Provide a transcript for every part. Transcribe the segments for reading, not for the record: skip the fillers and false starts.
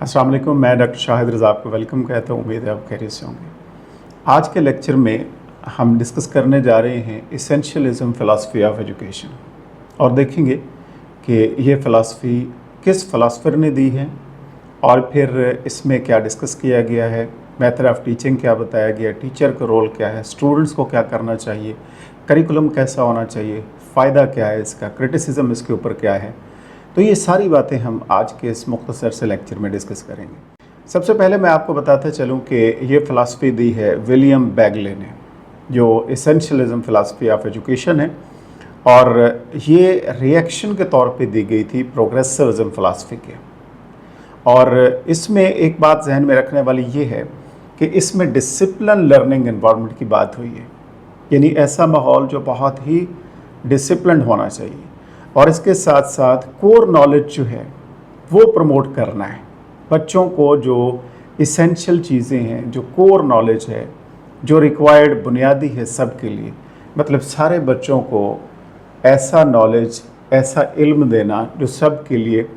अस्सलाम वालेकुम। मैं डॉक्टर शाहिद रज़ा आपको वेलकम कहता हूँ। उम्मीद है आप खैरियत से होंगे। आज के लेक्चर में हम डिस्कस करने जा रहे हैं एसेंशियलिज्म फ़िलासफ़ी ऑफ एजुकेशन और देखेंगे कि ये फ़िलासफ़ी किस फ़िलासफ़र ने दी है और फिर इसमें क्या डिस्कस किया गया है, मेथड ऑफ टीचिंग क्या बताया गया, टीचर का रोल क्या है, स्टूडेंट्स को क्या करना चाहिए, करिकुलम कैसा होना चाहिए, फ़ायदा क्या है इसका, क्रिटिसिज्म इसके ऊपर क्या है। तो ये सारी बातें हम आज के इस मुख्तसर से लेक्चर में डिस्कस करेंगे। सबसे पहले मैं आपको बताता चलूँ कि ये फ़िलासफ़ी दी है विलियम बैगले ने, जो एसेंशियलिज्म फ़िलासफ़ी ऑफ एजुकेशन है, और ये रिएक्शन के तौर पे दी गई थी प्रोग्रेसिविज़म फ़िलासफ़ी के। और इसमें एक बात जहन में रखने वाली ये है कि इसमें डिसिप्लिन लर्निंग एनवायरनमेंट की बात हुई है, यानी ऐसा माहौल जो बहुत ही डिसिप्लिन होना चाहिए, और इसके साथ साथ कोर नॉलेज जो है वो प्रमोट करना है। बच्चों को जो इसेंशियल चीज़ें हैं, जो कोर नॉलेज है, जो रिक्वायर्ड बुनियादी है सब के लिए, मतलब सारे बच्चों को ऐसा नॉलेज, ऐसा इल्म देना जो सब के लिए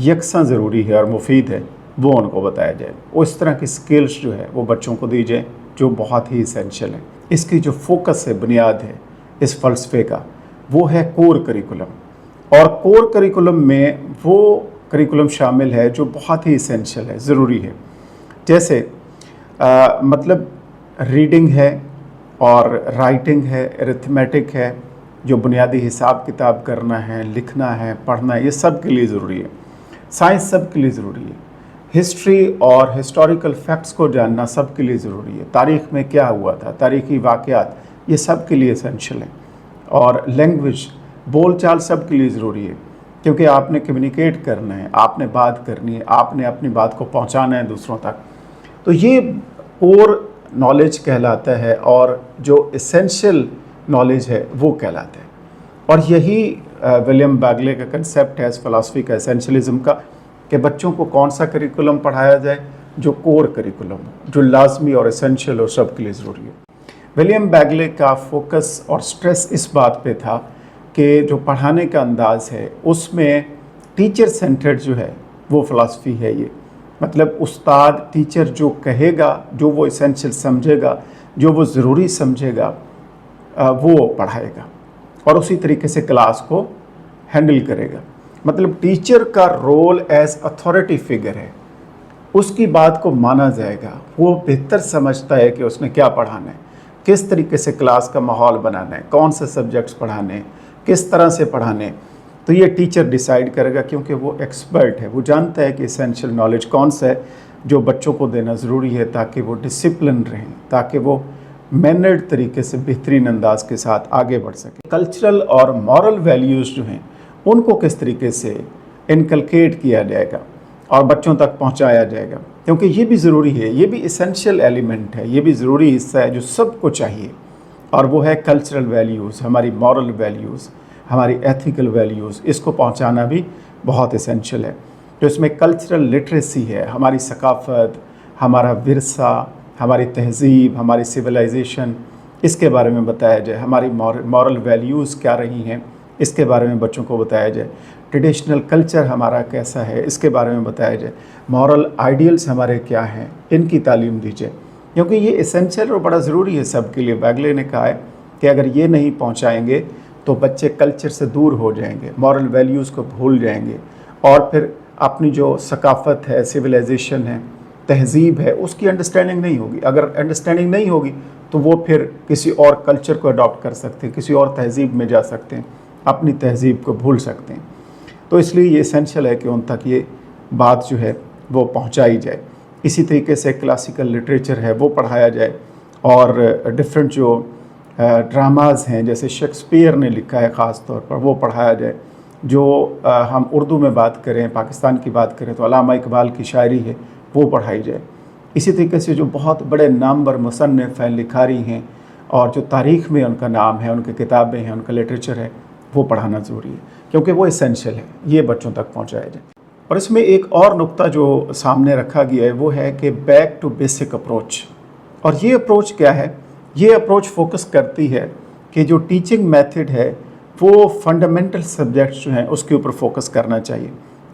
यकसां ज़रूरी है और मुफीद है, वो उनको बताया जाए। उस तरह की स्किल्स जो है वो बच्चों को दी जाए जो बहुत ही इसेंशियल है। इसकी जो फोकस है, बुनियाद है इस फ़लसफ़े का, वो है कोर करिकुलम। और कोर करिकुलम में वो करिकुलम शामिल है जो बहुत ही इसेंशियल है, ज़रूरी है। जैसे मतलब रीडिंग है और राइटिंग है, अरिथमेटिक है, जो बुनियादी हिसाब किताब करना है, लिखना है, पढ़ना है, ये सब के लिए ज़रूरी है। साइंस सब के लिए ज़रूरी है। हिस्ट्री और हिस्टोरिकल फैक्ट्स को जानना सब के लिए ज़रूरी है। तारीख़ में क्या हुआ था, तारीख़ी वाक़यात, ये सब के लिए इसेंशियल है। और लैंग्वेज, बोलचाल सब के लिए ज़रूरी है, क्योंकि आपने कम्युनिकेट करना है, आपने बात करनी है, आपने अपनी बात को पहुंचाना है दूसरों तक। तो ये कोर नॉलेज कहलाता है और जो एसेंशियल नॉलेज है वो कहलाता है। और यही विलियम बैगले का कंसेप्ट है इस फ़िलासफ़ी का, एसेंशियलिज्म का, कि बच्चों को कौन सा करिकुलम पढ़ाया जाए जो कोर करिकुलम हो, जो लाजमी और एसेंशियल और सब के लिए ज़रूरी है। विलियम बैगले का फोकस और स्ट्रेस इस बात पे था कि जो पढ़ाने का अंदाज़ है उसमें टीचर सेंटर्ड जो है वो फ़िलासफ़ी है ये। मतलब उस्ताद, टीचर जो कहेगा, जो वो एसेंशियल समझेगा, जो वो ज़रूरी समझेगा, वो पढ़ाएगा और उसी तरीके से क्लास को हैंडल करेगा। मतलब टीचर का रोल एज अथॉरिटी फिगर है, उसकी बात को माना जाएगा। वो बेहतर समझता है कि उसने क्या पढ़ाना है, किस तरीके से क्लास का माहौल बनाना है, कौन से सब्जेक्ट्स पढ़ाने हैं, किस तरह से पढ़ाने। तो ये टीचर डिसाइड करेगा, क्योंकि वो एक्सपर्ट है, वो जानता है कि एसेंशियल नॉलेज कौन सा है जो बच्चों को देना ज़रूरी है ताकि वो डिसिप्लिन रहें, ताकि वो मैनर्ड तरीके से बेहतरीन अंदाज के साथ आगे बढ़ सके। कल्चरल और मॉरल वैल्यूज़ जो हैं उनको किस तरीके से इनकलकेट किया जाएगा और बच्चों तक पहुंचाया जाएगा, क्योंकि ये भी ज़रूरी है, ये भी इसेंशियल एलिमेंट है, ये भी ज़रूरी हिस्सा है जो सबको चाहिए। और वो है कल्चरल वैल्यूज़, हमारी मॉरल वैल्यूज़, हमारी एथिकल वैल्यूज़, इसको पहुंचाना भी बहुत इसेंशियल है। तो इसमें कल्चरल लिटरेसी है, हमारी सकाफ़त, हमारा विरसा, हमारी तहज़ीब, हमारी सिविलाइजेशन, इसके बारे में बताया जाए। हमारी मॉरल वैल्यूज़ क्या रही हैं, इसके बारे में बच्चों को बताया जाए। ट्रेडिशनल कल्चर हमारा कैसा है, इसके बारे में बताया जाए। मॉरल आइडियल्स हमारे क्या हैं, इनकी तालीम दी जाए, क्योंकि ये एसेंशियल और बड़ा ज़रूरी है सब के लिए। बैगले ने कहा है कि अगर ये नहीं पहुंचाएंगे तो बच्चे कल्चर से दूर हो जाएंगे, मॉरल वैल्यूज़ को भूल जाएंगे, और फिर अपनी जो सकाफ़त है, सिविलाइजेशन है, तहज़ीब है, उसकी अंडरस्टैंडिंग नहीं होगी। अगर अंडरस्टैंडिंग नहीं होगी तो वो फिर किसी और कल्चर को अडॉप्ट कर सकते हैं, किसी और तहज़ीब में जा सकते हैं, अपनी तहज़ीब को भूल सकते हैं। तो इसलिए ये एसेंशियल है कि उन तक ये बात जो है वो पहुँचाई जाए। इसी तरीके से क्लासिकल लिटरेचर है वो पढ़ाया जाए, और डिफरेंट जो ड्रामाज़ हैं जैसे शेक्सपियर ने लिखा है ख़ास तौर पर, वो पढ़ाया जाए। जो हम उर्दू में बात करें, पाकिस्तान की बात करें, तो अल्लामा इकबाल की शायरी है वो पढ़ाई जाए। इसी तरीके से जो बहुत बड़े नामवर मुसन्निफ़ हैं, लिखारी हैं, और जो तारीख़ में उनका नाम है, उनकी किताबें हैं, उनका लिटरेचर है, वो पढ़ाना ज़रूरी है, क्योंकि वो एसेंशियल है, ये बच्चों तक पहुँचाया जाए। और इसमें एक और नुक्ता जो सामने रखा गया है वो है कि बैक टू बेसिक अप्रोच। और ये अप्रोच क्या है? ये अप्रोच फोकस करती है कि जो टीचिंग मेथड है वो फंडामेंटल सब्जेक्ट्स जो हैं उसके ऊपर फोकस करना चाहिए।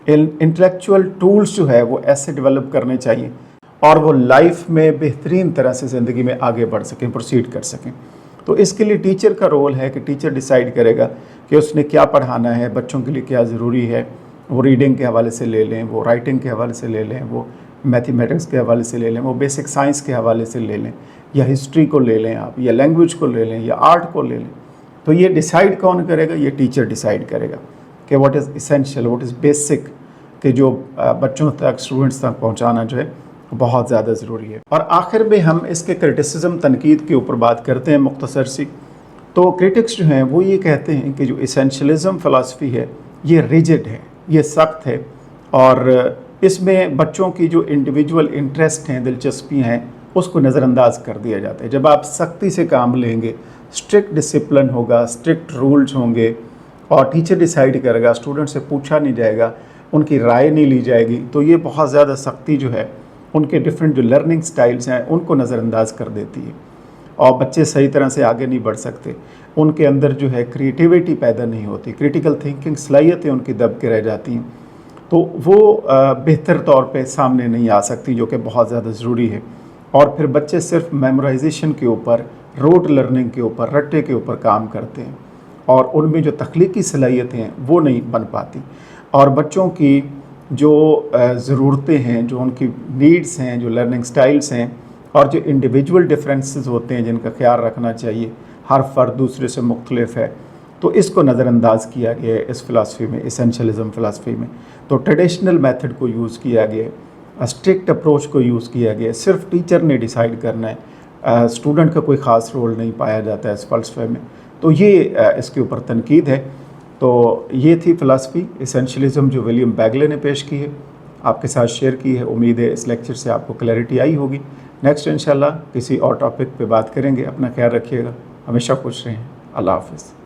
इंटेलेक्चुअल टूल्स जो है वो ऐसे डेवलप करने चाहिए और वो लाइफ में बेहतरीन तरह से ज़िंदगी में आगे बढ़ सकें, प्रोसीड कर सकें। तो इसके लिए टीचर का रोल है कि टीचर डिसाइड करेगा कि उसने क्या पढ़ाना है, बच्चों के लिए क्या ज़रूरी है। वो रीडिंग के हवाले से ले लें, वो राइटिंग के हवाले से ले लें, वो मैथमेटिक्स के हवाले से ले लें, वो बेसिक साइंस के हवाले से ले लें, या हिस्ट्री को ले लें आप, या लैंग्वेज को ले लें, या आर्ट को ले लें। तो ये डिसाइड कौन करेगा? ये टीचर डिसाइड करेगा कि what is essential, what is basic, कि जो बच्चों तक, स्टूडेंट्स तक पहुंचाना जो है बहुत ज़्यादा ज़रूरी है। और आखिर में हम इसके क्रिटिसिज्म, तनकीद के ऊपर बात करते हैं मुख्तसर सी। तो क्रिटिक्स जो हैं वो ये कहते हैं कि जो इसेंशियलिज़म फ़िलासफ़ी है ये रिजिड है, ये सख्त है, और इसमें बच्चों की जो इंडिविजुअल इंटरेस्ट हैं, दिलचस्पी हैं, उसको नज़रअंदाज कर दिया जाता है। जब आप सख्ती से काम लेंगे, स्ट्रिक्ट डिसिप्लिन होगा, स्ट्रिक्ट रूल्स होंगे, और टीचर डिसाइड करेगा, स्टूडेंट से पूछा नहीं जाएगा, उनकी राय नहीं ली जाएगी, तो ये बहुत ज़्यादा सख्ती जो है उनके डिफरेंट जो लर्निंग स्टाइल्स हैं उनको नज़रअंदाज कर देती है, और बच्चे सही तरह से आगे नहीं बढ़ सकते। उनके अंदर जो है क्रिएटिविटी पैदा नहीं होती, क्रिटिकल थिंकिंग सलाहियतें उनकी दब के रह जाती हैं, तो वो बेहतर तौर पे सामने नहीं आ सकती, जो कि बहुत ज़्यादा ज़रूरी है। और फिर बच्चे सिर्फ मेमोराइजेशन के ऊपर, रोट लर्निंग के ऊपर, रट्टे के ऊपर काम करते हैं, और उनमें जो तख्लीकी सलाहियतें हैं वो नहीं बन पाती। और बच्चों की जो ज़रूरतें हैं, जो उनकी नीड्स हैं, जो लर्निंग स्टाइल्स हैं, और जो इंडिविजुअल डिफरेंसेस होते हैं जिनका ख्याल रखना चाहिए, हर फ़र्द दूसरे से मुख्तलिफ है, तो इसको नज़रअंदाज किया गया है इस फ़िलासफ़ी में, इसेंशियलिज़म फ़िलासफ़ी में। तो ट्रेडिशनल मेथड को यूज़ किया गया है, स्ट्रिक्ट अप्रोच को यूज़ किया गया है, सिर्फ टीचर ने डिसाइड करना है, स्टूडेंट का कोई ख़ास रोल नहीं पाया जाता है इस फ़लसफ़े में। तो ये इसके ऊपर तनकीद है। तो ये थी फ़िलासफ़ी इसेंशियलिज़म जो विलियम बैगले ने पेश की है, आपके साथ शेयर की है। उम्मीद है इस लेक्चर से आपको क्लैरिटी आई होगी। नेक्स्ट इंशाल्लाह किसी और टॉपिक पे बात करेंगे। अपना ख्याल रखिएगा, हमेशा खुश रहें। अल्लाह हाफ़िज़।